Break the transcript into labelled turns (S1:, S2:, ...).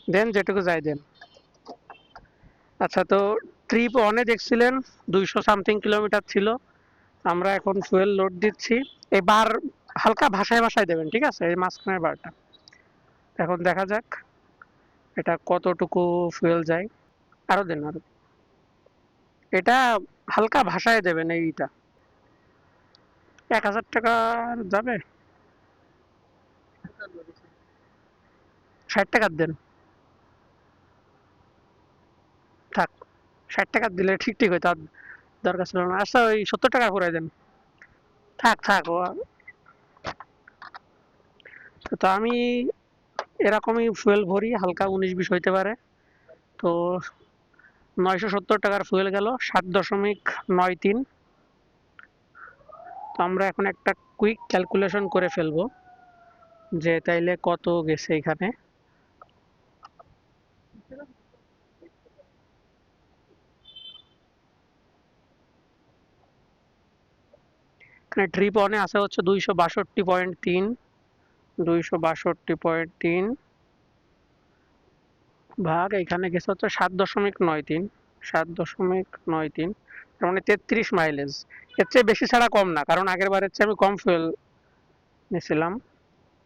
S1: দেন যেটুকু যাই দেন। আচ্ছা, তো ট্রিপ ওয়ানে দেখছিলেন 200 সামথিং কিলোমিটার ছিল। আমরা এখন ফুয়েল লোড দিচ্ছি। এবার হালকা ভাসায় ভাসায় দেবেন, ঠিক আছে, এই মাঝখানের বারটা। এখন দেখা যাক এটা কতটুকু ফুয়েল যায়। আরো দেন, আরো। এটা হালকা ভাসায় দেবেন এইটা। 1000 টাকা যাবে? 60 টাকা দেন। থাক, 60 টাকা দিলে ঠিক ঠিক হইতো, আর দরকার ছিল না। আচ্ছা, ওই 70 টাকা করে দেন। থাক থাক ও। তো আমি এরকমই ফুয়েল ভরি, হালকা 19-20 হইতে পারে। তো 970 টাকার ফুয়েল গেল 7.93। তো আমরা এখন একটা কুইক ক্যালকুলেশন করে ফেলবো যে তাইলে কত গেছে এখানে। এখানে ট্রিপ অনে আছে হচ্ছে 262.3। 262.3 ভাগ এখানে গেছে হচ্ছে 7.93। 7.93, তার মানে 33 মাইলেজ। এর চেয়ে বেশি ছাড়া কম না, কারণ আগের বারের চেয়ে আমি কম ফুয়েল নিয়েছিলাম।